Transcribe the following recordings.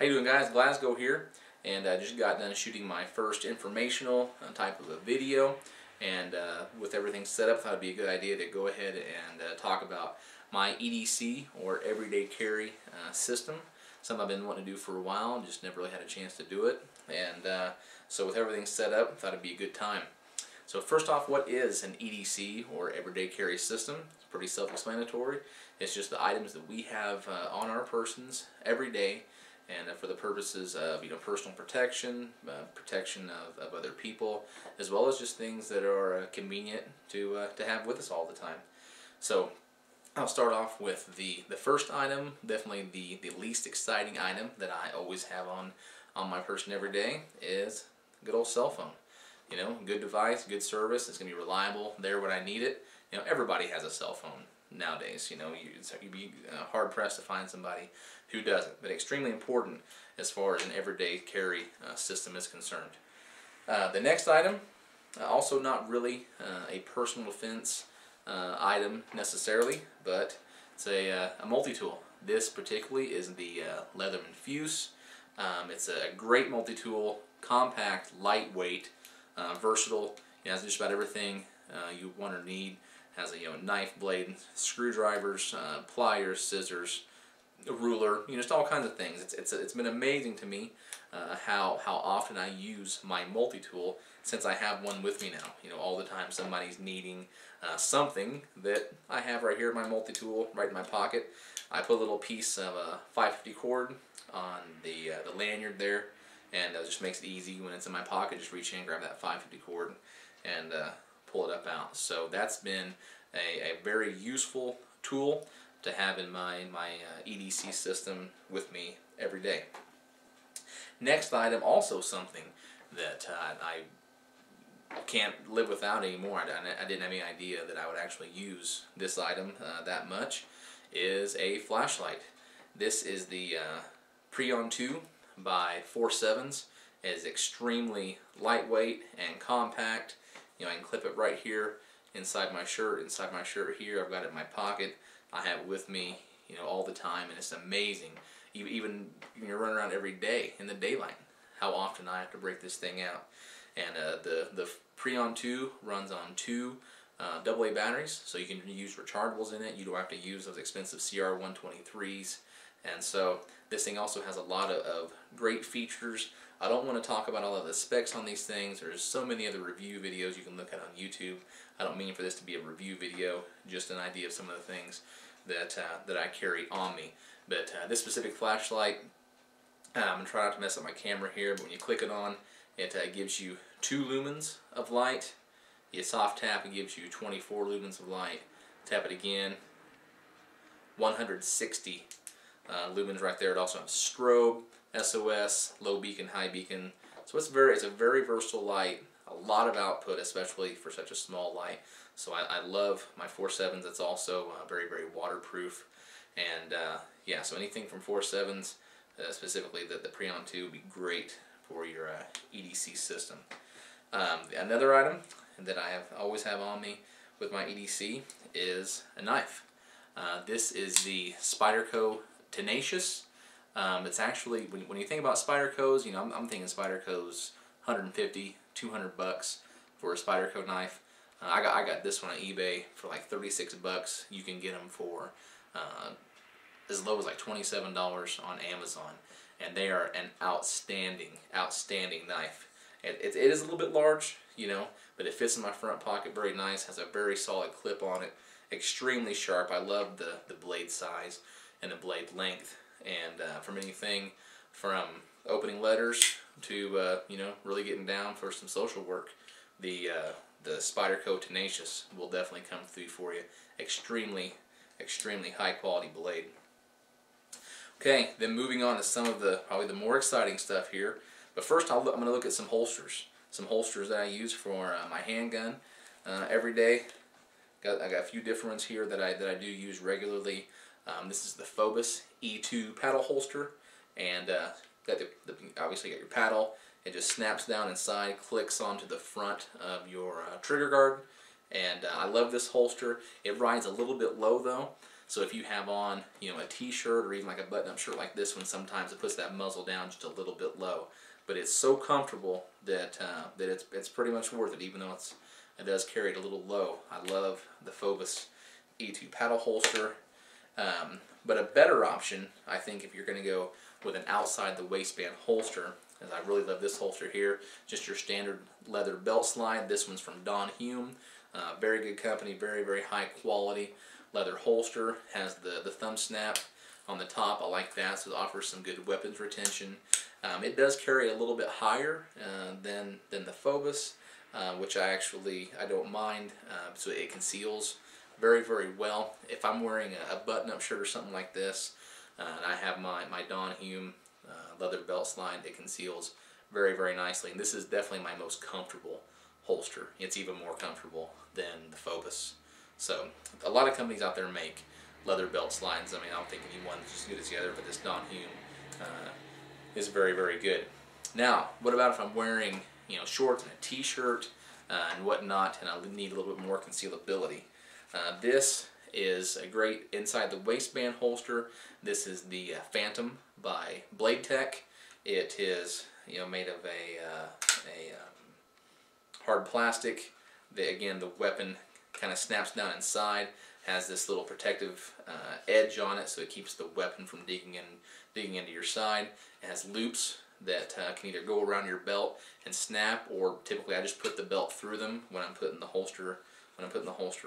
How you doing, guys? Glasgow here, and I just got done shooting my first informational type of a video, and with everything set up, I thought it'd be a good idea to go ahead and talk about my EDC, or everyday carry system. Something I've been wanting to do for a while, just never really had a chance to do it, and so with everything set up, I thought it'd be a good time. So first off, what is an EDC, or everyday carry system? It's pretty self-explanatory. It's just the items that we have on our persons every day, and for the purposes of personal protection, protection of other people, as well as just things that are convenient to have with us all the time. So I'll start off with the first item, definitely the least exciting item that I always have on my person every day, is a good old cell phone. Good device, good service. It's going to be reliable there when I need it. Everybody has a cell phone nowadays. You'd be hard pressed to find somebody who doesn't. But extremely important as far as an everyday carry system is concerned. The next item, also not really a personal defense item necessarily, but it's a multi-tool. This particularly is the Leatherman Fuse. It's a great multi-tool, compact, lightweight, versatile. It has just about everything you want or need. Has a knife blade, screwdrivers, pliers, scissors, a ruler, just all kinds of things. It's been amazing to me how often I use my multi-tool, since I have one with me now. All the time somebody's needing something that I have right here in my multi-tool, right in my pocket. I put a little piece of 550 cord on the lanyard there, and it just makes it easy when it's in my pocket. Just reach in, grab that 550 cord, and pull it up out. So that's been a very useful tool to have in my EDC system with me every day. Next item, also something that I can't live without anymore. I didn't have any idea that I would actually use this item that much, is a flashlight. This is the Preon 2 by 4.7s. It is extremely lightweight and compact. I can clip it right here inside my shirt. Inside my shirt here, I've got it in my pocket. I have it with me, all the time, and it's amazing. Even when you're running around every day in the daylight, how often I have to break this thing out. And the Preon 2 runs on two AA batteries, so you can use rechargeables in it. You don't have to use those expensive CR123s. And so this thing also has a lot of great features. I don't want to talk about all of the specs on these things. There's so many other review videos you can look at on YouTube. I don't mean for this to be a review video, just an idea of some of the things that I carry on me. But this specific flashlight, I'm going to try not to mess up my camera here, but when you click it on, it gives you 2 lumens of light. You soft tap, it gives you 24 lumens of light. Tap it again, 160 lumens right there. It also has strobe, SOS, low beacon, high beacon. So it's a very versatile light. A lot of output, especially for such a small light. So I love my 4.7s. It's also very waterproof. And yeah, so anything from 4.7s, specifically the Preon 2, would be great for your EDC system. Another item that I always have on me with my EDC is a knife. This is the Spyderco Tenacious. It's actually, when you think about Spydercos, I'm thinking Spydercos 150, 200 bucks for a Spyderco knife. I got this one on eBay for like 36 bucks. You can get them for as low as like $27 on Amazon, and they are an outstanding knife. It is a little bit large, but it fits in my front pocket very nice. Has a very solid clip on it. Extremely sharp. I love the blade size and the blade length. And from anything from opening letters to really getting down for some social work, the Spyderco Tenacious will definitely come through for you. Extremely high quality blade. Okay, then moving on to some of probably the more exciting stuff here. But first, I'm going to look at some holsters. Some holsters that I use for my handgun every day. I got a few different ones here that I do use regularly. This is the Phobos E2 paddle holster, and obviously you got your paddle. It just snaps down inside, clicks onto the front of your trigger guard, and I love this holster. It rides a little bit low though, So if you have on, you know, a t-shirt or even like a button-up shirt like this one, sometimes it puts that muzzle down just a little bit low. But it's so comfortable that it's pretty much worth it, even though it does carry it a little low. I love the Phobos E2 paddle holster. But a better option, I think, if you're going to go with an outside the waistband holster, is I really love this holster here. Just your standard leather belt slide. This one's from Don Hume. Very good company, very, very high quality leather holster. Has the thumb snap on the top. I like that, so it offers some good weapons retention. It does carry a little bit higher than the Phobos, which I don't mind. So it conceals very, very well. If I'm wearing a button-up shirt or something like this, and I have my Don Hume leather belt slide, it conceals very, very nicely. And this is definitely my most comfortable holster. It's even more comfortable than the Phobos. So a lot of companies out there make leather belt slides. I mean, I don't think anyone's as good as the other, but this Don Hume is very, very good. Now, what about if I'm wearing, you know, shorts and a t-shirt and whatnot, and I need a little bit more concealability? This is a great inside the waistband holster. This is the Phantom by Blade Tech. It is, you know, made of a hard plastic. Again, the weapon kind of snaps down inside. Has this little protective edge on it, so it keeps the weapon from digging into your side. It has loops that can either go around your belt and snap, or typically I just put the belt through them when I'm putting the holster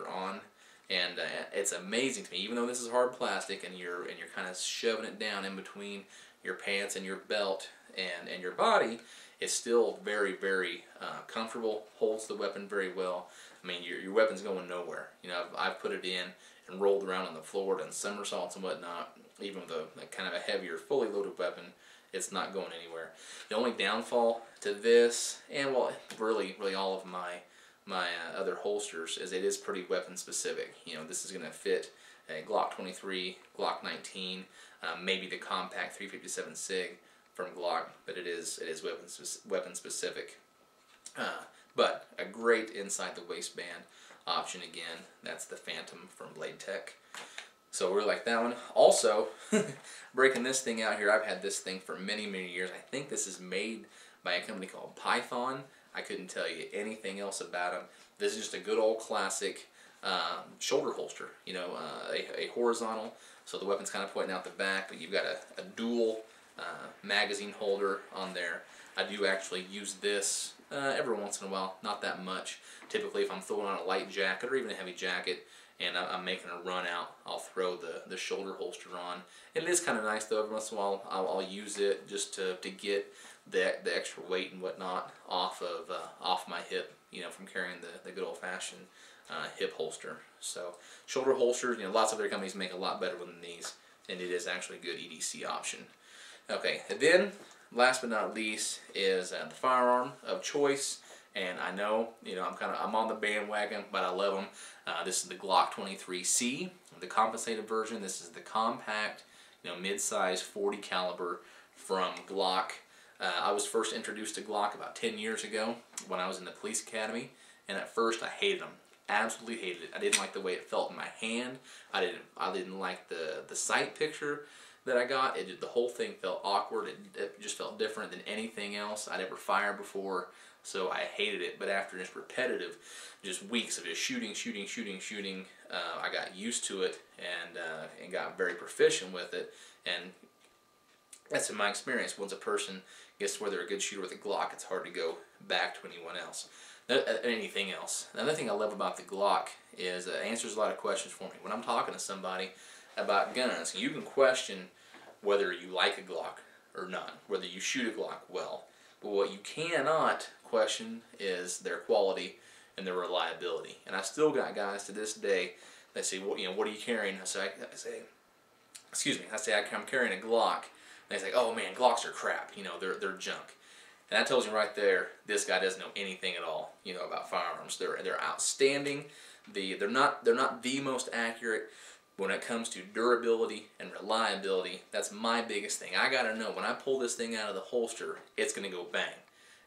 on. And it's amazing to me, even though this is hard plastic and you're kind of shoving it down in between your pants and your belt and your body, it's still very, very comfortable. Holds the weapon very well. I mean, your weapon's going nowhere. You know, I've put it in and rolled around on the floor, done somersaults and whatnot. Even with a kind of a heavier, fully loaded weapon, it's not going anywhere. The only downfall to this, and well, really all of my other holsters, is it is pretty weapon specific. You know, this is going to fit a Glock 23, Glock 19, maybe the compact 357 SIG from Glock, but it is weapon specific. But a great inside the waistband option again. That's the Phantom from Blade Tech. So we like that one. Also, breaking this thing out here, I've had this thing for many, many years. I think this is made by a company called Python. I couldn't tell you anything else about them. This is just a good old classic shoulder holster. You know, a horizontal, so the weapon's kind of pointing out the back, but you've got a dual magazine holder on there. I do actually use this every once in a while, not that much. Typically, if I'm throwing on a light jacket or even a heavy jacket, and I'm making a run out, I'll throw the shoulder holster on. And it is kind of nice though. Every once in a while, I'll use it just to get the extra weight and whatnot off my hip. You know, from carrying the good old fashioned hip holster. So shoulder holsters, you know, lots of other companies make a lot better than these, and it is actually a good EDC option. Okay, and then last but not least is the firearm of choice. And I know, you know, I'm on the bandwagon, but I love them. This is the Glock 23C, the compensated version. This is the compact, you know, mid-size 40 caliber from Glock. I was first introduced to Glock about 10 years ago when I was in the police academy, and at first I hated them. Absolutely hated it. I didn't like the way it felt in my hand. I didn't like the sight picture that I got. The whole thing felt awkward. It just felt different than anything else I'd ever fired before. So I hated it. But after just repetitive, just weeks of just shooting, I got used to it and got very proficient with it. And that's in my experience. Once a person gets to where they're a good shooter with a Glock, it's hard to go back to anyone else. Anything else. Another thing I love about the Glock is it answers a lot of questions for me. When I'm talking to somebody about guns, you can question whether you like a Glock or not, whether you shoot a Glock well. But what you cannot question is their quality and their reliability. And I still got guys to this day that say, well, you know, what are you carrying? I say, I'm carrying a Glock. And they say, oh man, Glocks are crap. You know, they're junk. And that tells you right there, this guy doesn't know anything at all, you know, about firearms. They're outstanding. They're not the most accurate. When it comes to durability and reliability, that's my biggest thing. I gotta know when I pull this thing out of the holster, it's gonna go bang.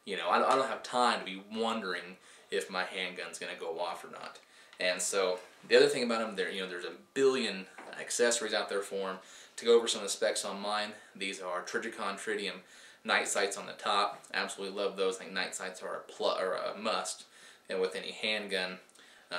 You know, I don't have time to be wondering if my handgun's gonna go off or not. And so the other thing about them, there's a billion accessories out there for them. To go over some of the specs on mine, these are Trijicon Tritium night sights on the top. Absolutely love those. I think night sights are a must, and with any handgun.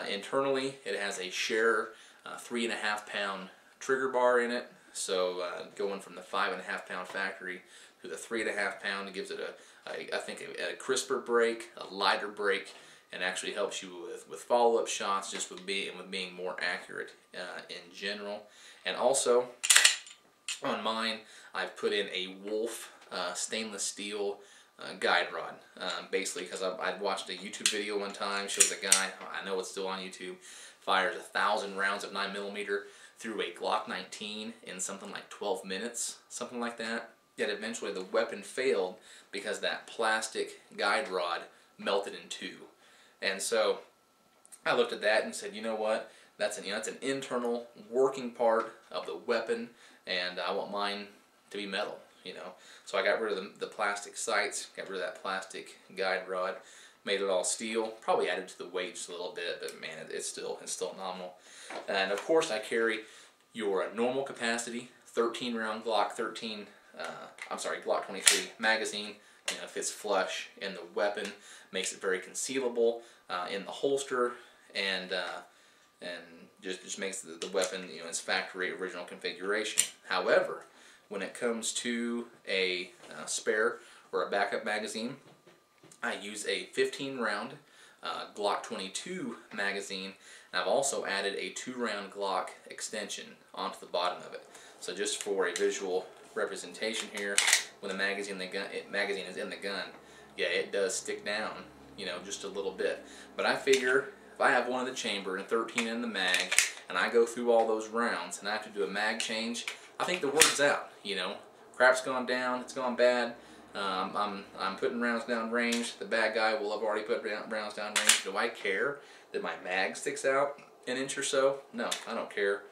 Internally, it has a Share 3.5 pound trigger bar in it. So going from the 5.5 pound factory to the 3.5 pound, it gives it I think a crisper break, a lighter break, and actually helps you with follow-up shots, just with being more accurate in general. And also on mine, I've put in a Wolf stainless steel guide rod. Basically, because I'd watched a YouTube video one time, shows a guy, I know it's still on YouTube, fires 1,000 rounds of 9mm through a Glock 19 in something like 12 minutes, something like that. Yet eventually the weapon failed because that plastic guide rod melted in two. And so I looked at that and said, you know what? That's an internal working part of the weapon, and I want mine to be metal. So I got rid of the plastic sights, got rid of that plastic guide rod, made it all steel. Probably added to the weight just a little bit, but man, it's still nominal. And of course, I carry your normal capacity 13 round Glock 23 magazine. Fits flush in the weapon, makes it very concealable in the holster, and just makes the weapon in its factory original configuration. However, when it comes to a spare or a backup magazine, I use a 15 round Glock 22 magazine, and I've also added a 2-round Glock extension onto the bottom of it. So just for a visual representation here, when the magazine is in the gun, yeah, it does stick down, just a little bit. But I figure if I have one in the chamber and 13 in the mag, and I go through all those rounds, and I have to do a mag change, I think the word's out. Crap's gone down, it's gone bad. I'm putting rounds down range. The bad guy will have already put rounds down range. Do I care that my mag sticks out an inch or so? No, I don't care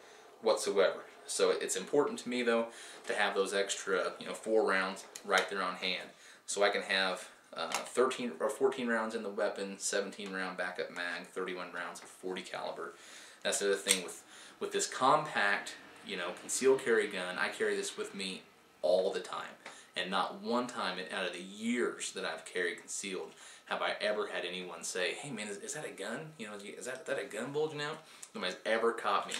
whatsoever. So it's important to me, though, to have those extra 4 rounds right there on hand, so I can have 13 or 14 rounds in the weapon, 17 round backup mag, 31 rounds of 40 caliber. That's the other thing with this compact concealed carry gun. I carry this with me all the time, and not one time out of the years that I've carried concealed have I ever had anyone say, "Hey man, is that a gun? Is that a gun bulging out?" Nobody's ever caught me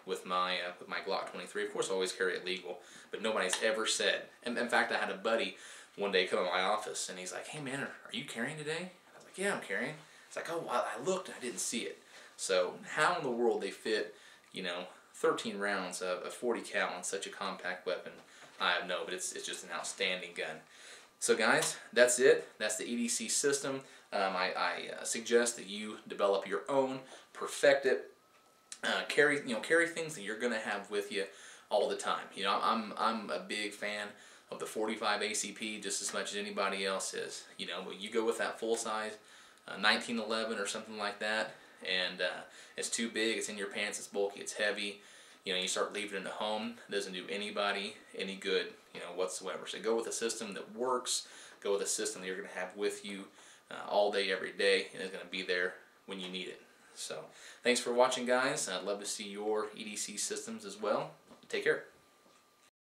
with my Glock 23. Of course, I always carry it legal, but nobody's ever said. And in fact, I had a buddy one day come to my office, and he's like, "Hey man, are you carrying today?" I was like, "Yeah, I'm carrying." It's like, "Oh, I looked and I didn't see it." So how in the world they fit 13 rounds of 40 cal in such a compact weapon, I have no, but it's just an outstanding gun. So guys, that's it. That's the EDC system. I suggest that you develop your own, perfect it, carry things that you're gonna have with you all the time. I'm a big fan of the 45 ACP just as much as anybody else is. But you go with that full size 1911 or something like that, and it's too big, it's in your pants, it's bulky, it's heavy. You start leaving it at home, it doesn't do anybody any good, whatsoever. So go with a system that works. Go with a system that you're going to have with you all day, every day, and it's going to be there when you need it. So thanks for watching, guys. I'd love to see your EDC systems as well. Take care.